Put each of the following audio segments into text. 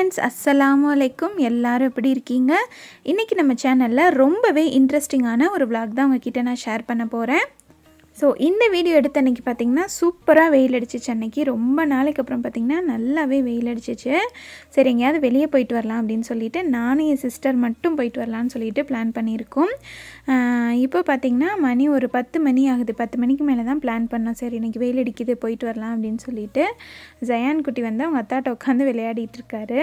Friends, அஸ்ஸலாமு அலைக்கும். எல்லாரும் எப்படி இருக்கீங்க? இன்றைக்கி நம்ம சேனலில் ரொம்பவே இன்ட்ரெஸ்டிங்கான ஒரு vlog தான் உங்ககிட்ட நான் ஷேர் பண்ண போகிறேன். ஸோ இந்த வீடியோ எடுத்த அன்றைக்கி பார்த்திங்கன்னா சூப்பராக வெயில் அடிச்சிச்சு. அன்றைக்கி ரொம்ப நாளைக்கு அப்புறம் பார்த்திங்கன்னா நல்லாவே வெயில் அடிச்சிச்சு. சரி, எங்கேயாவது வெளியே போயிட்டு வரலாம் அப்படின்னு சொல்லிட்டு நானும் என் சிஸ்டர் மட்டும் போயிட்டு வரலான்னு சொல்லிட்டு பிளான் பண்ணியிருக்கோம். இப்போ பார்த்திங்கன்னா மணி ஒரு 10 மணி ஆகுது. 10 மணிக்கு மேலே தான் பிளான் பண்ணோம். சரி, இன்றைக்கி வெயில் அடிக்குது, போயிட்டு வரலாம் அப்படின்னு சொல்லிட்டு ஜயான் குட்டி வந்து அவங்க அத்தாட்ட உட்காந்து விளையாடிட்டு இருக்காரு.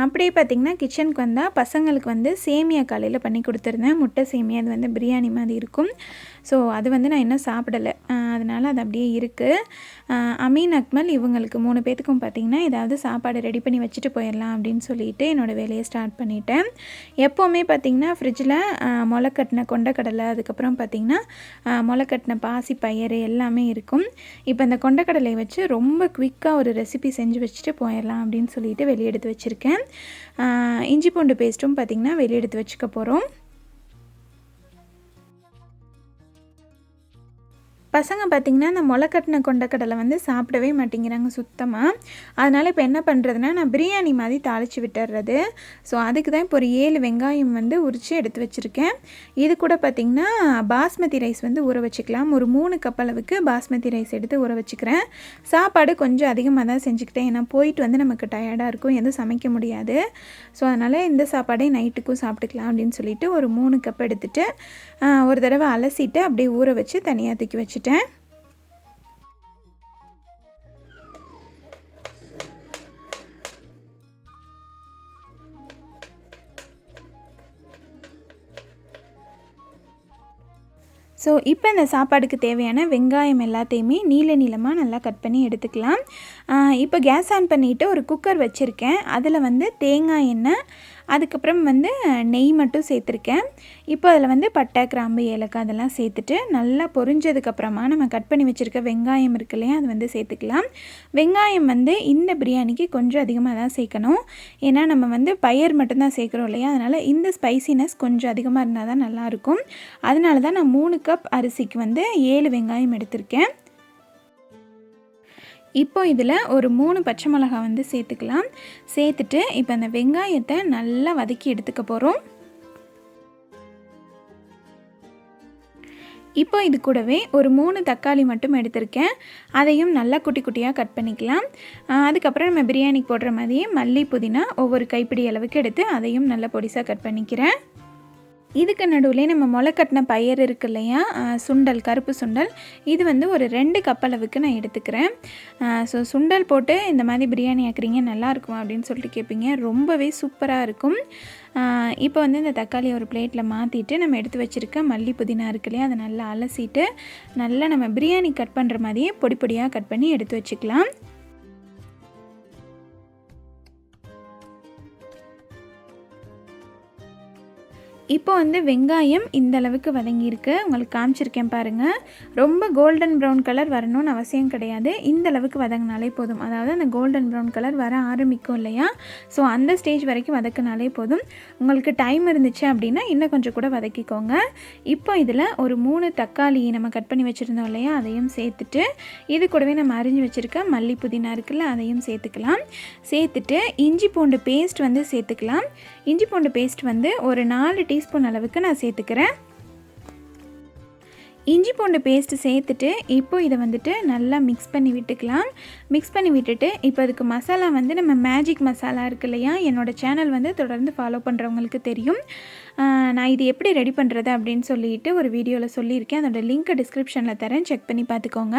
அப்படியே பார்த்திங்கன்னா கிச்சனுக்கு வந்தால் பசங்களுக்கு வந்து சேமியா காலையில் பண்ணி கொடுத்துருந்தேன். முட்டை சேமியா, அது வந்து பிரியாணி மாதிரி இருக்கும். ஸோ அது வந்து நான் இன்னும் சாப்பிடலை, அதனால் அது அப்படியே இருக்குது. அமீன், அக்மல் இவங்களுக்கு 3 பேத்துக்கும் பார்த்திங்கன்னா ஏதாவது சாப்பாடு ரெடி பண்ணி வச்சுட்டு போயிடலாம் அப்படின்னு சொல்லிட்டு என்னோடய வேலையை ஸ்டார்ட் பண்ணிட்டேன். எப்போவுமே பார்த்திங்கன்னா ஃப்ரிட்ஜில் முளைக்கட்டின கொண்டக்கடலை, அதுக்கப்புறம் பார்த்திங்கன்னா முளைக்கட்டின பாசி பயிறு எல்லாமே இருக்கும். இப்போ இந்த கொண்டக்கடலை வச்சு ரொம்ப குவிக்காக ஒரு ரெசிபி செஞ்சு வச்சுட்டு போயிடலாம் அப்படின்னு சொல்லிட்டு வெளியே எடுத்து வச்சுருக்கேன். இஞ்சி பூண்டு பேஸ்ட்டும் பார்த்திங்கன்னா வெளியே எடுத்து வச்சுக்க போகிறோம். பசங்க பார்த்திங்கன்னா அந்த முளைக்கட்டின கொண்டக்கடலை வந்து சாப்பிடவே மாட்டேங்கிறாங்க சுத்தமாக. அதனால் இப்போ என்ன பண்ணுறதுனா, நான் பிரியாணி மாதிரி தாளித்து விட்டுறது. ஸோ அதுக்கு தான் இப்போ ஒரு 7 வெங்காயம் வந்து உரித்து எடுத்து வச்சுருக்கேன். இது கூட பார்த்திங்கன்னா பாஸ்மதி ரைஸ் வந்து ஊற வச்சுக்கலாம். ஒரு 3 கப் அளவுக்கு பாஸ்மதி ரைஸ் எடுத்து ஊற வச்சுக்கிறேன். சாப்பாடு கொஞ்சம் அதிகமாக தான் செஞ்சுக்கிட்டேன், ஏன்னா போயிட்டு வந்து நமக்கு டயர்டாக இருக்கும், எதுவும் சமைக்க முடியாது. ஸோ அதனால் இந்த சாப்பாடே நைட்டுக்கும் சாப்பிட்டுக்கலாம் அப்படின்னு சொல்லிட்டு ஒரு 3 கப் எடுத்துகிட்டு ஒரு தடவை அலசிட்டு அப்படியே ஊற வச்சு தனியாக தூக்கி வச்சுட்டேன். ஸோ இப்போ இந்த சாப்பாடுக்கு தேவையான வெங்காயம் எல்லாத்தையுமே நீள நீளமாக நல்லா கட் பண்ணி எடுத்துக்கலாம். இப்போ கேஸ் ஆன் பண்ணிவிட்டு ஒரு குக்கர் வச்சுருக்கேன். அதில் வந்து தேங்காய் எண்ணெய், அதுக்கப்புறம் வந்து நெய் மட்டும் சேர்த்துருக்கேன். இப்போ அதில் வந்து பட்டை, கிராம்பு, ஏலக்காய் அதெல்லாம் சேர்த்துட்டு நல்லா பொரிஞ்சதுக்கப்புறமா நம்ம கட் பண்ணி வச்சுருக்க வெங்காயம் இருக்கு இல்லையா, அது வந்து சேர்த்துக்கலாம். வெங்காயம் வந்து இந்த பிரியாணிக்கு கொஞ்சம் அதிகமாக தான் சேர்க்கணும், ஏன்னா நம்ம வந்து பயிர் மட்டும்தான் சேர்க்குறோம் இல்லையா, அதனால் இந்த ஸ்பைசினஸ் கொஞ்சம் அதிகமாக இருந்தால் தான் நல்லாயிருக்கும். அதனால தான் நான் 3 கப் அரிசிக்கு வந்து 7 வெங்காயம் எடுத்திருக்கேன். இப்போ இதில் ஒரு 3 பச்சை மிளகாய் வந்து சேர்த்துக்கலாம். சேர்த்துட்டு இப்போ அந்த வெங்காயத்தை நல்லா வதக்கி எடுத்துக்க போகிறோம். இப்போ இது கூடவே ஒரு 3 தக்காளி மட்டும் எடுத்திருக்கேன். அதையும் நல்லா குட்டி குட்டியாக கட் பண்ணிக்கலாம். அதுக்கப்புறம் நம்ம பிரியாணிக்கு போடுற மாதிரியே மல்லி, புதினா ஒவ்வொரு கைப்பிடி அளவுக்கு எடுத்து அதையும் நல்லா பொடிசாக கட் பண்ணிக்கிறேன். இதுக்கு நடுவில் நம்ம முளைக்கட்டின பயிர் இருக்கு இல்லையா, சுண்டல், கருப்பு சுண்டல், இது வந்து ஒரு 2 கப் அளவுக்கு நான் எடுத்துக்கிறேன். ஸோ சுண்டல் போட்டு இந்த மாதிரி பிரியாணி ஆக்குறீங்க நல்லாயிருக்கும் அப்படின்னு சொல்லிட்டு கேட்பீங்க, ரொம்பவே சூப்பராக இருக்கும். இப்போ வந்து இந்த தக்காளியை ஒரு பிளேட்டில் மாற்றிட்டு நம்ம எடுத்து வச்சுருக்க மல்லி, புதினா இருக்கு இல்லையா, அதை நல்லா அலசிட்டு நல்லா நம்ம பிரியாணி கட் பண்ணுற மாதிரியே பொடி பொடியாக கட் பண்ணி எடுத்து வச்சுக்கலாம். இப்போ வந்து வெங்காயம் இந்த அளவுக்கு வதங்கியிருக்கு, உங்களுக்கு காமிச்சிருக்கேன் பாருங்கள். ரொம்ப கோல்டன் ப்ரௌன் கலர் வரணும்னு அவசியம் கிடையாது, இந்த அளவுக்கு வதங்கினாலே போதும். அதாவது அந்த கோல்டன் ப்ரௌன் கலர் வர ஆரம்பிக்கும் இல்லையா, ஸோ அந்த ஸ்டேஜ் வரைக்கும் வதக்கினாலே போதும். உங்களுக்கு டைம் இருந்துச்சு அப்படின்னா இன்னும் கொஞ்சம் கூட வதக்கிக்கோங்க. இப்போ இதில் ஒரு 3 தக்காளி நம்ம கட் பண்ணி வச்சுருந்தோம் இல்லையா, அதையும் சேர்த்துட்டு இது கூடவே நம்ம அரிஞ்சு வச்சுருக்க மல்லி, புதினா இருக்குல்ல, அதையும் சேர்த்துக்கலாம். சேர்த்துட்டு இஞ்சி பூண்டு பேஸ்ட் வந்து சேர்த்துக்கலாம். இஞ்சி பூண்டு பேஸ்ட் வந்து ஒரு 4 டீஸ்பூன் அளவுக்கு நான் சேர்த்துக்கிறேன். இஞ்சி பூண்டு பேஸ்ட்டு சேர்த்துட்டு இப்போ இதை வந்துட்டு நல்லா மிக்ஸ் பண்ணி விட்டுக்கலாம். மிக்ஸ் பண்ணி விட்டுட்டு இப்போ அதுக்கு மசாலா வந்து நம்ம மேஜிக் மசாலா இருக்கு இல்லையா, என்னோடய சேனல் வந்து தொடர்ந்து ஃபாலோ பண்ணுறவங்களுக்கு தெரியும். நான் இது எப்படி ரெடி பண்ணுறது அப்படின்னு சொல்லிட்டு ஒரு வீடியோவில் சொல்லியிருக்கேன், அதோட லிங்க்கை டிஸ்கிரிப்ஷனில் தரேன், செக் பண்ணி பார்த்துக்கோங்க.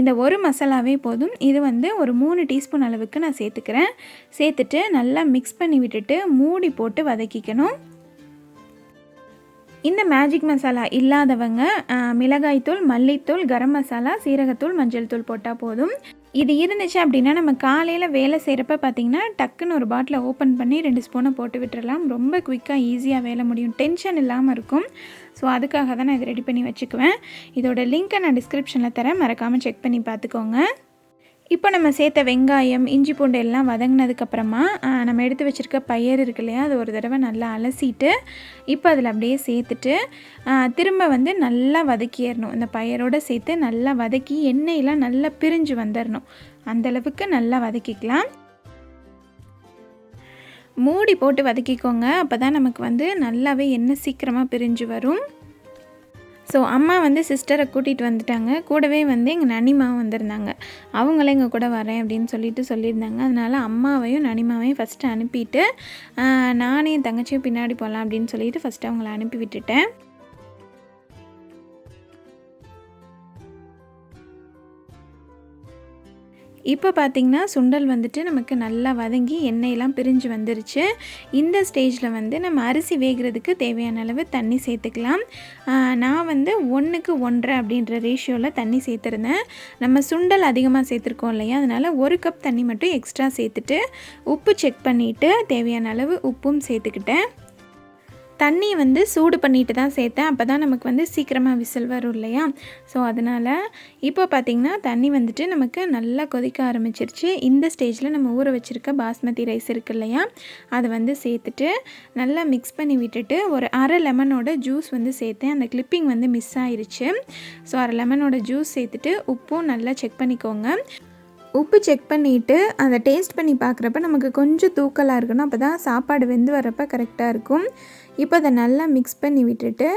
இந்த ஒரு மசாலாவே போதும். இது வந்து ஒரு 3 டீஸ்பூன் அளவுக்கு நான் சேர்த்துக்கிறேன். சேர்த்துட்டு நல்லா மிக்ஸ் பண்ணி விட்டுட்டு மூடி போட்டு வதக்கிக்கணும். இந்த மேஜிக் மசாலா இல்லாதவங்க மிளகாய்த்தூள், மல்லித்தூள், கரம் மசாலா, சீரகத்தூள், மஞ்சள் தூள் போட்டால் போதும். இது இருந்துச்சு அப்படின்னா நம்ம காலையில் வேலை செய்கிறப்ப பார்த்திங்கன்னா டக்குன்னு ஒரு பாட்டிலை ஓப்பன் பண்ணி 2 ஸ்பூனை போட்டு விட்டுறலாம். ரொம்ப குயிக்காக ஈஸியாக வேலை முடியும், டென்ஷன் இல்லாமல் இருக்கும். ஸோ அதுக்காக தான் நான் இதை ரெடி பண்ணி வச்சுக்குவேன். இதோட லிங்க்கை நான் டிஸ்கிரிப்ஷனில் தரேன், மறக்காமல் செக் பண்ணி பார்த்துக்கோங்க. இப்போ நம்ம சேர்த்த வெங்காயம், இஞ்சி பூண்டு எல்லாம் வதங்கினதுக்கப்புறமா நம்ம எடுத்து வச்சுருக்க பயிர் இருக்கு இல்லையா, அது ஒரு தடவை நல்லா அலசிட்டு இப்போ அதில் அப்படியே சேர்த்துட்டு திரும்ப வந்து நல்லா வதக்கிடணும். இந்த பயிரோடு சேர்த்து நல்லா வதக்கி எண்ணெயெலாம் நல்லா பிரிஞ்சு வந்துடணும். அந்தளவுக்கு நல்லா வதக்கிக்கலாம். மூடி போட்டு வதக்கிக்கோங்க. அப்போ தான் நமக்கு வந்து நல்லாவே எண்ணெய் சீக்கிரமாக பிரிஞ்சு வரும். ஸோ அம்மா வந்து சிஸ்டரை கூட்டிகிட்டு வந்துட்டாங்க. கூடவே வந்து எங்கள் நனிமாவும் வந்திருந்தாங்க. அவங்களே எங்கள் கூட வரேன் அப்படின்னு சொல்லியிருந்தாங்க. அதனால் அம்மாவையும் நனிமாவையும் ஃபஸ்ட்டு அனுப்பிட்டு நானே என் தங்கச்சியும் பின்னாடி போகலாம் அப்படின்னு சொல்லிட்டு ஃபஸ்ட்டு அவங்கள அனுப்பி விட்டுட்டேன். இப்போ பார்த்திங்கன்னா சுண்டல் வந்துட்டு நமக்கு நல்லா வதங்கி எண்ணெயெல்லாம் பிரிஞ்சு வந்துருச்சு. இந்த ஸ்டேஜில் வந்து நம்ம அரிசி வேகிறதுக்கு தேவையான அளவு தண்ணி சேர்த்துக்கலாம். நான் வந்து 1க்கு 1.5 அப்படின்ற ரேஷியோவில் தண்ணி சேர்த்துருந்தேன். நம்ம சுண்டல் அதிகமாக சேர்த்துருக்கோம் இல்லையா, அதனால் 1 கப் தண்ணி மட்டும் எக்ஸ்ட்ரா சேர்த்துட்டு உப்பு செக் பண்ணிவிட்டு தேவையான அளவு உப்பும் சேர்த்துக்கிட்டேன். தண்ணி வந்து சூடு பண்ணிட்டு தான் சேர்த்தேன். அப்போ தான் நமக்கு வந்து சீக்கிரமாக விசில் வரும் இல்லையா. ஸோ அதனால் இப்போ பார்த்திங்கன்னா தண்ணி வந்துட்டு நமக்கு நல்லா கொதிக்க ஆரம்பிச்சிருச்சு. இந்த ஸ்டேஜில் நம்ம ஊற வச்சுருக்க பாஸ்மதி ரைஸ் இருக்குது இல்லையா, அதை வந்து சேர்த்துட்டு நல்லா மிக்ஸ் பண்ணி விட்டுட்டு ஒரு அரை லெமனோட ஜூஸ் வந்து சேர்த்தேன். அந்த கிளிப்பிங் வந்து மிஸ் ஆயிடுச்சு. ஸோ அரை லெமனோட ஜூஸ் சேர்த்துட்டு உப்பும் நல்லா செக் பண்ணிக்கோங்க. உப்பு செக் பண்ணிவிட்டு அதை டேஸ்ட் பண்ணி பார்க்குறப்ப நமக்கு கொஞ்சம் தூக்கலாக இருக்கணும். அப்போ தான் சாப்பாடு வெந்து வரப்போ கரெக்டாக இருக்கும். இப்போ அதை நல்லா மிக்ஸ் பண்ணி விட்டுட்டு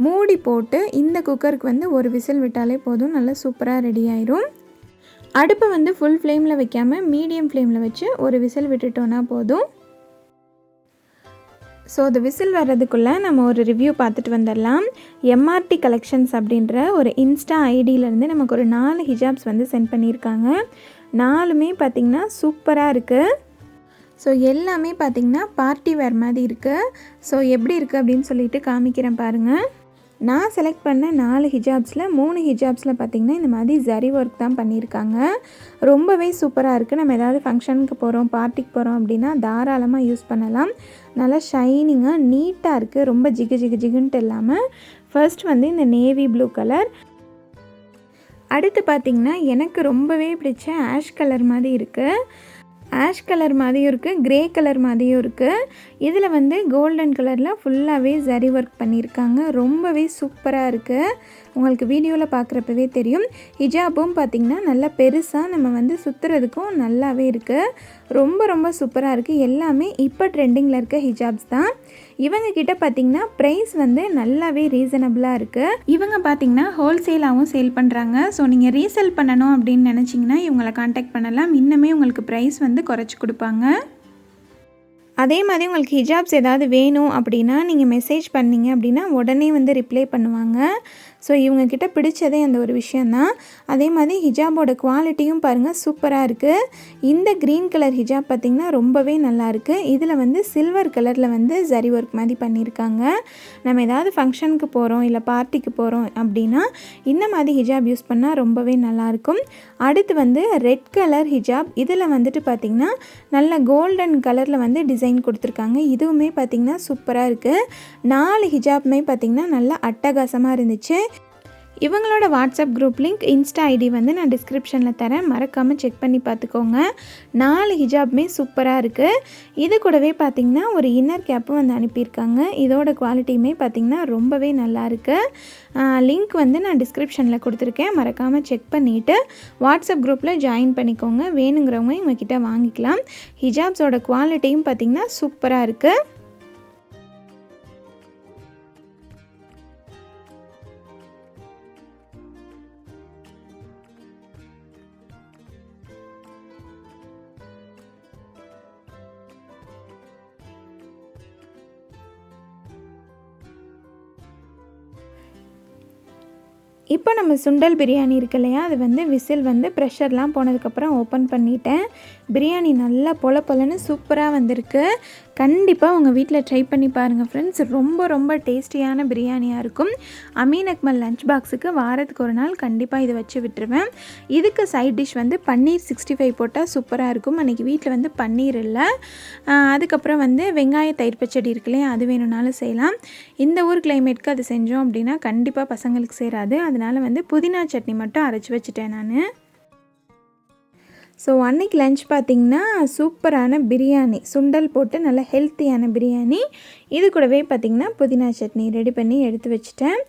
மூடி போட்டு இந்த குக்கருக்கு வந்து ஒரு விசில் விட்டாலே போதும், நல்லா சூப்பராக ரெடி ஆயிரும். அடுப்பை வந்து ஃபுல் ஃப்ளேமில் வைக்காமல் மீடியம் ஃப்ளேமில் வச்சு ஒரு விசில் விட்டுட்டோன்னா போதும். ஸோ அது விசில் வர்றதுக்குள்ளே நம்ம ஒரு ரிவ்யூ பார்த்துட்டு வந்துடலாம். MRT Collections அப்படின்ற ஒரு இன்ஸ்டா ஐடியிலேருந்து நமக்கு ஒரு 4 ஹிஜாப்ஸ் வந்து சென்ட் பண்ணியிருக்காங்க. 4மே பார்த்திங்கன்னா சூப்பராக இருக்குது. ஸோ எல்லாமே பார்த்திங்கன்னா பார்ட்டி வேர் மாதிரி இருக்குது. ஸோ எப்படி இருக்குது அப்படின்னு சொல்லிட்டு காமிக்கிறேன் பாருங்கள். நான் செலக்ட் பண்ண 4 ஹிஜாப்ஸில் 3 ஹிஜாப்ஸில் பார்த்திங்கன்னா இந்த மாதிரி ஜரி ஒர்க் தான் பண்ணியிருக்காங்க. ரொம்பவே சூப்பராக இருக்குது. நம்ம ஏதாவது ஃபங்க்ஷனுக்கு போகிறோம், பார்ட்டிக்கு போகிறோம் அப்படின்னா தாராளமாக யூஸ் பண்ணலாம். நல்லா ஷைனிங்காக நீட்டாக இருக்குது. ரொம்ப ஜிகுன்ட்டு இல்லாமல். ஃபர்ஸ்ட் வந்து இந்த நேவி ப்ளூ கலர். அடுத்து பார்த்திங்கன்னா எனக்கு ரொம்பவே பிடிச்ச ஆஷ் கலர் மாதிரி இருக்குது. ஆஷ் கலர் மாதிரியும் இருக்குது, க்ரே கலர் மாதிரியும் இருக்குது. இதில் வந்து கோல்டன் கலரில் ஃபுல்லாகவே ஜரி ஒர்க் பண்ணியிருக்காங்க. ரொம்பவே சூப்பராக இருக்குது. உங்களுக்கு வீடியோவில் பார்க்குறப்பவே தெரியும். ஹிஜாபும் பார்த்திங்கன்னா நல்லா பெருசாக நம்ம வந்து சுற்றுறதுக்கும் நல்லாவே இருக்குது. ரொம்ப சூப்பராக இருக்குது. எல்லாமே இப்போ ட்ரெண்டிங்கில் இருக்க ஹிஜாப்ஸ் தான். இவங்க கிட்ட பார்த்திங்கன்னா ப்ரைஸ் வந்து நல்லாவே ரீசனபிளாக இருக்குது. இவங்க பார்த்திங்கன்னா ஹோல்சேலாகவும் சேல் பண்ணுறாங்க. ஸோ நீங்கள் ரீசேல் பண்ணணும் அப்படின்னு நினச்சிங்கன்னா இவங்களை காண்டாக்ட் பண்ணலாம். இன்னுமே உங்களுக்கு ப்ரைஸ் வந்து குறைச்சி கொடுப்பாங்க. அதே மாதிரி உங்களுக்கு ஹிஜாப்ஸ் ஏதாவது வேணும் அப்படின்னா நீங்கள் மெசேஜ் பண்ணிங்க அப்படின்னா உடனே வந்து ரிப்ளை பண்ணுவாங்க. ஸோ இவங்கக்கிட்ட பிடிச்சதே அந்த ஒரு விஷயந்தான். அதே மாதிரி ஹிஜாபோட குவாலிட்டியும் பாருங்கள் சூப்பராக இருக்குது. இந்த க்ரீன் கலர் ஹிஜாப் பார்த்திங்கன்னா ரொம்பவே நல்லாயிருக்கு. இதில் வந்து சில்வர் கலரில் வந்து ஜரி ஒர்க் மாதிரி பண்ணியிருக்காங்க. நம்ம ஏதாவது ஃபங்க்ஷனுக்கு போகிறோம் இல்லை பார்ட்டிக்கு போகிறோம் அப்படின்னா இந்த மாதிரி ஹிஜாப் யூஸ் பண்ணால் ரொம்பவே நல்லாயிருக்கும். அடுத்து வந்து ரெட் கலர் ஹிஜாப். இதில் வந்துட்டு பார்த்திங்கன்னா நல்ல கோல்டன் கலரில் வந்து டிசைன் கொடுத்துருக்காங்க. இதுவுமே பார்த்திங்கன்னா சூப்பராக இருக்குது. 4 ஹிஜாப்புமே பார்த்திங்கன்னா நல்லா அட்டகாசமாக இருந்துச்சு. இவங்களோட WhatsApp group link, insta ID வந்து நான் டிஸ்கிரிப்ஷனில் தரேன். மறக்காமல் செக் பண்ணி பார்த்துக்கோங்க. 4 ஹிஜாப்புமே சூப்பராக இருக்குது. இது கூடவே பார்த்திங்கன்னா ஒரு இன்னர் கேப்பும் வந்து அனுப்பியிருக்காங்க. இதோட குவாலிட்டியுமே பார்த்திங்கன்னா ரொம்பவே நல்லா இருக்குது. லிங்க் வந்து நான் டிஸ்கிரிப்ஷனில் கொடுத்துருக்கேன். மறக்காமல் செக் பண்ணிவிட்டு வாட்ஸ்அப் குரூப்பில் ஜாயின் பண்ணிக்கோங்க. வேணுங்கிறவங்க இவங்ககிட்ட வாங்கிக்கலாம். ஹிஜாப்ஸோட குவாலிட்டியும் பார்த்திங்கன்னா சூப்பராக இருக்குது. இப்போ நம்ம சுண்டல் பிரியாணி இருக்கு இல்லையா, அது வந்து விசில் வந்து ப்ரெஷர்லாம் போனதுக்கப்புறம் ஓப்பன் பண்ணிட்டேன். பிரியாணி நல்லா பொலன்னு சூப்பராக வந்திருக்கு. கண்டிப்பாக உங்கள் வீட்டில் ட்ரை பண்ணி பாருங்கள் ஃப்ரெண்ட்ஸ். ரொம்ப டேஸ்டியான பிரியாணியாக இருக்கும். அமீன் அக்மல் லஞ்ச் பாக்ஸுக்கு வாரத்துக்கு ஒரு நாள் கண்டிப்பாக இதை வச்சு விட்டுருவேன். இதுக்கு சைட் டிஷ் வந்து பன்னீர் 65 போட்டால் சூப்பராக இருக்கும். அன்றைக்கி வீட்டில் வந்து பன்னீர் இல்லை. அதுக்கப்புறம் வந்து வெங்காய தயிர் பச்சடி இருக்குல்லையே, அது வேணும்னாலும் செய்யலாம். இந்த ஊர் கிளைமேட்க்கு அது செஞ்சோம் அப்படின்னா கண்டிப்பாக பசங்களுக்கு சேராது. அதனால் வந்து புதினா சட்னி மட்டும் அரைச்சி வச்சுட்டேன் நான். ஸோ அன்றைக்கி லஞ்ச் பார்த்திங்கன்னா சூப்பரான பிரியாணி, சுண்டல் போட்டு நல்ல ஹெல்த்தியான பிரியாணி. இது கூடவே பார்த்திங்கன்னா புதினா சட்னி ரெடி பண்ணி எடுத்து வச்சுட்டேன்.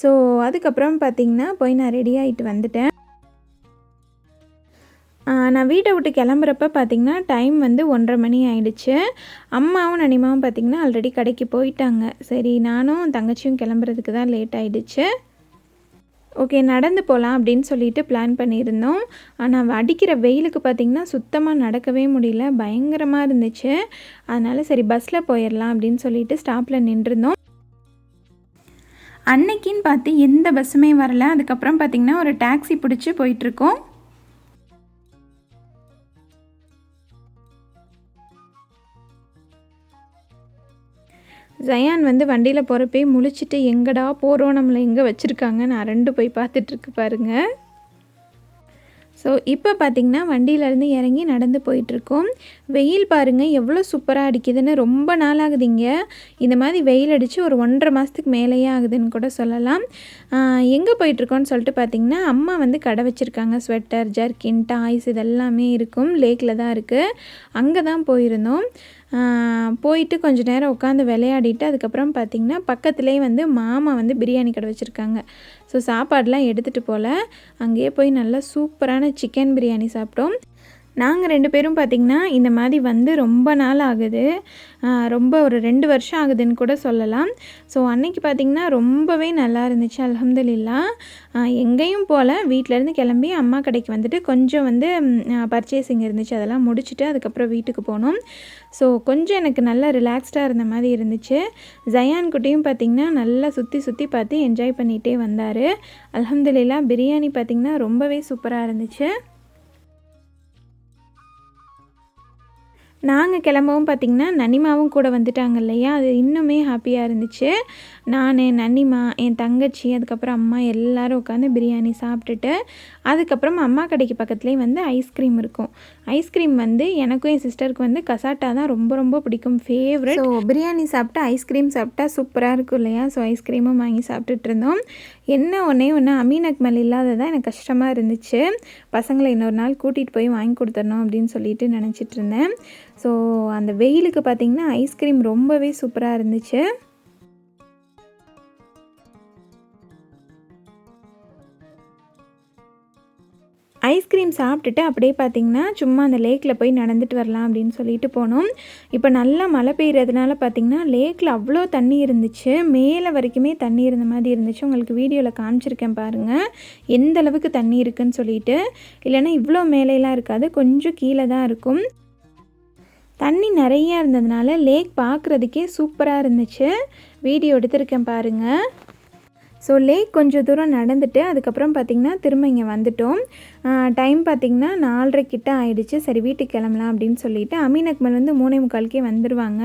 ஸோ அதுக்கப்புறம் பார்த்திங்கன்னா போய் நான் ரெடி ஆகிட்டு வந்துட்டேன். நான் வீட்டை விட்டு கிளம்புறப்ப பார்த்திங்கன்னா டைம் வந்து 1:30 மணி ஆகிடுச்சு. அம்மாவும் நனிமாவும் பார்த்திங்கன்னா ஆல்ரெடி கடைக்கு போயிட்டாங்க. சரி நானும் தங்கச்சியும் கிளம்புறதுக்கு தான் லேட் ஆகிடுச்சு. ஓகே நடந்து போகலாம் அப்படின்னு சொல்லிட்டு பிளான் பண்ணியிருந்தோம். ஆனால் அடிக்கிற வெயிலுக்கு பார்த்திங்கன்னா சுத்தமாக நடக்கவே முடியல, பயங்கரமாக இருந்துச்சு. அதனால் சரி பஸ்ஸில் போயிடலாம் அப்படின்னு சொல்லிட்டு ஸ்டாப்பில் நின்றுருந்தோம். அன்னைக்குன்னு பார்த்து எந்த பஸ்ஸுமே வரல. அதுக்கப்புறம் பார்த்திங்கன்னா ஒரு டாக்ஸி பிடிச்சி போயிட்டுருக்கோம். ஜயான் வந்து வண்டியில் போகிறப்பே முழிச்சிட்டு எங்கடா போகிறோம், நம்மளை எங்கே வச்சுருக்காங்க நான் அரண்டு போய் பார்த்துட்ருக்கு பாருங்கள். ஸோ இப்போ பார்த்திங்கன்னா வண்டியிலேருந்து இறங்கி நடந்து போயிட்டுருக்கோம். வெயில் பாருங்கள் எவ்வளோ சூப்பராக அடிக்குதுன்னு. ரொம்ப நாள் ஆகுதுங்க இந்த மாதிரி வெயில் அடித்து, ஒரு 1.5 மாதத்துக்கு மேலேயே ஆகுதுன்னு கூட சொல்லலாம். எங்கே போயிட்டுருக்கோன்னு சொல்லிட்டு பார்த்திங்கன்னா அம்மா வந்து கடை வச்சுருக்காங்க. ஸ்வெட்டர், ஜர்க்கின், டாய்ஸ் இதெல்லாமே இருக்கும். லேக்கில் தான் இருக்குது. அங்கே தான் போயிருந்தோம். போயிட்டு கொஞ்சம் நேரம் உட்காந்து விளையாடிட்டு அதுக்கப்புறம் பார்த்திங்கன்னா பக்கத்துலேயே வந்து மாமா வந்து பிரியாணி கடை வச்சுருக்காங்க. ஸோ சாப்பாடெலாம் எடுத்துகிட்டு போகல, அங்கேயே போய் நல்லா சூப்பரான சிக்கன் பிரியாணி சாப்பிட்டோம். நாங்கள் 2 பேரும் பார்த்திங்கன்னா இந்த மாதிரி வந்து ரொம்ப நாள் ஆகுது, ரொம்ப ஒரு 2 வருஷம் ஆகுதுன்னு கூட சொல்லலாம். ஸோ அன்றைக்கி பார்த்திங்கன்னா ரொம்பவே நல்லா இருந்துச்சு, அல்ஹம்துலில்லாஹ். எங்கேயும் போல் வீட்டிலேருந்து கிளம்பி அம்மா கடைக்கு வந்துட்டு கொஞ்சம் வந்து பர்ச்சேசிங் இருந்துச்சு, அதெல்லாம் முடிச்சுட்டு அதுக்கப்புறம் வீட்டுக்கு போனோம். ஸோ கொஞ்சம் எனக்கு நல்லா ரிலாக்ஸ்டாக இருந்த மாதிரி இருந்துச்சு. ஜயான் குட்டியும் பார்த்திங்கன்னா நல்லா சுற்றி பார்த்து என்ஜாய் பண்ணிகிட்டே வந்தார். அல்ஹம்துலில்லாஹ் பிரியாணி பார்த்திங்கன்னா ரொம்பவே சூப்பராக இருந்துச்சு. நாங்கள் கிளம்பவும் பார்த்திங்கன்னா நனிமாவும் கூட வந்துட்டாங்க இல்லையா, அது இன்னுமே ஹாப்பியாக இருந்துச்சு. நான், நனிமா, என் தங்கச்சி, அதுக்கப்புறம் அம்மா எல்லோரும் உட்காந்து பிரியாணி சாப்பிட்டுட்டு அதுக்கப்புறம் அம்மா கடைக்கு பக்கத்துலேயே வந்து ஐஸ்கிரீம் இருக்கும். ஐஸ்கிரீம் வந்து எனக்கும் என் சிஸ்டருக்கு வந்து கசாட்டா தான் ரொம்ப பிடிக்கும், ஃபேவரட். ஸோ பிரியாணி சாப்பிட்டா ஐஸ்கிரீம் சாப்பிட்டா சூப்பராக இருக்கும் இல்லையா. ஸோ ஐஸ்கிரீமும் வாங்கி சாப்பிட்டுட்டு இருந்தோம். என்ன ஒன்று அமீன் அக்மல் இல்லாததான் எனக்கு கஷ்டமாக இருந்துச்சு. பசங்களை இன்னொரு நாள் கூட்டிகிட்டு போய் வாங்கி கொடுத்துடணும் அப்படின்னு சொல்லிட்டு நினச்சிட்டு இருந்தேன். ஸோ அந்த வெயிலுக்கு பார்த்திங்கன்னா ஐஸ்கிரீம் ரொம்பவே சூப்பராக இருந்துச்சு. ஐஸ்கிரீம் சாப்பிட்டுட்டு அப்படியே பார்த்திங்கன்னா சும்மா அந்த லேக்கில் போய் நடந்துட்டு வரலாம் அப்படின்னு சொல்லிட்டு போனோம். இப்போ நல்லா மழை பெய்கிறதுனால பார்த்திங்கன்னா லேக்கில் அவ்வளோ தண்ணி இருந்துச்சு, மேலே வரைக்குமே தண்ணி இருந்த மாதிரி இருந்துச்சு. உங்களுக்கு வீடியோவில் காமிச்சிருக்கேன் பாருங்கள் எந்த அளவுக்கு தண்ணி இருக்குதுன்னு சொல்லிட்டு. இல்லைன்னா இவ்வளோ மேலேலாம் இருக்காது, கொஞ்சம் கீழே தான் இருக்கும். தண்ணி நிறையா இருந்ததுனால லேக் பார்க்குறதுக்கே சூப்பராக இருந்துச்சு. வீடியோ எடுத்திருக்கேன் பாருங்கள். ஸோ லேக் கொஞ்சம் தூரம் நடந்துட்டு அதுக்கப்புறம் பார்த்திங்கன்னா திரும்ப இங்கே வந்துட்டோம். டைம் பார்த்திங்கன்னா 4:30 கிட்ட ஆகிடுச்சு. சரி வீட்டுக்கு கிளம்பலாம் அப்படின்னு சொல்லிவிட்டு அமீன் அக்மல் வந்து 3:45 வந்துடுவாங்க.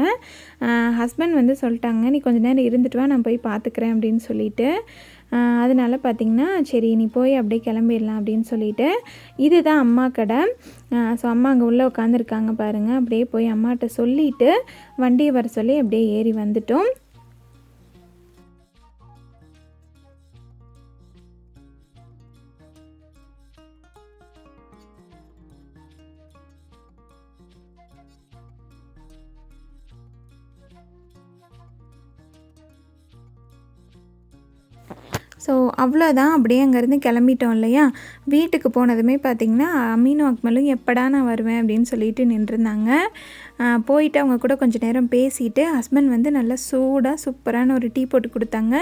ஹஸ்பண்ட் வந்து சொல்லிட்டாங்க, நீ கொஞ்சம் நேரம் இருந்துட்டு வா, நான் போய் பார்த்துக்கிறேன் அப்படின்னு சொல்லிட்டு. அதனால் பார்த்திங்கன்னா சரி நீ போய் அப்படியே கிளம்பிடலாம் அப்படின்னு சொல்லிட்டு. இதுதான் அம்மா கடை. ஸோ அம்மா அங்கே உள்ளே உட்காந்துருக்காங்க பாருங்கள். அப்படியே போய் அம்மாட்ட சொல்லிவிட்டு வண்டியை வர சொல்லி அப்படியே ஏறி வந்துட்டோம். ஸோ அவ்வளோதான், அப்படியே அங்கேருந்து கிளம்பிட்டோம் இல்லையா. வீட்டுக்கு போனதுமே பார்த்திங்கன்னா அமீனும் அக்மலும் எப்படா நான் வருவேன் அப்படின்னு சொல்லிட்டு நின்றுருந்தாங்க. போயிட்டு அவங்க கூட கொஞ்சம் நேரம் பேசிட்டு ஹஸ்பண்ட் வந்து நல்லா சூடாக சூப்பரான ஒரு டீ போட்டு கொடுத்தாங்க.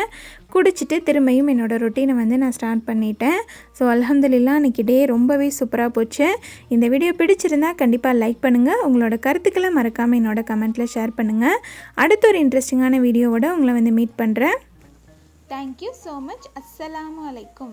குடிச்சிட்டு திரும்பியும் என்னோடய ரொட்டீனை வந்து நான் ஸ்டார்ட் பண்ணிட்டேன். ஸோ அல்ஹம்துலில்லாஹ் அன்றைக்கி டே ரொம்பவே சூப்பராக போச்சு. இந்த வீடியோ பிடிச்சிருந்தால் கண்டிப்பாக லைக் பண்ணுங்கள். உங்களோட கருத்துக்களை மறக்காமல் என்னோட கமெண்ட்டில் ஷேர் பண்ணுங்கள். அடுத்த ஒரு இன்ட்ரெஸ்டிங்கான வீடியோவோட உங்களை வந்து மீட் பண்ணுறேன். Thank you so much. Assalamu alaikum.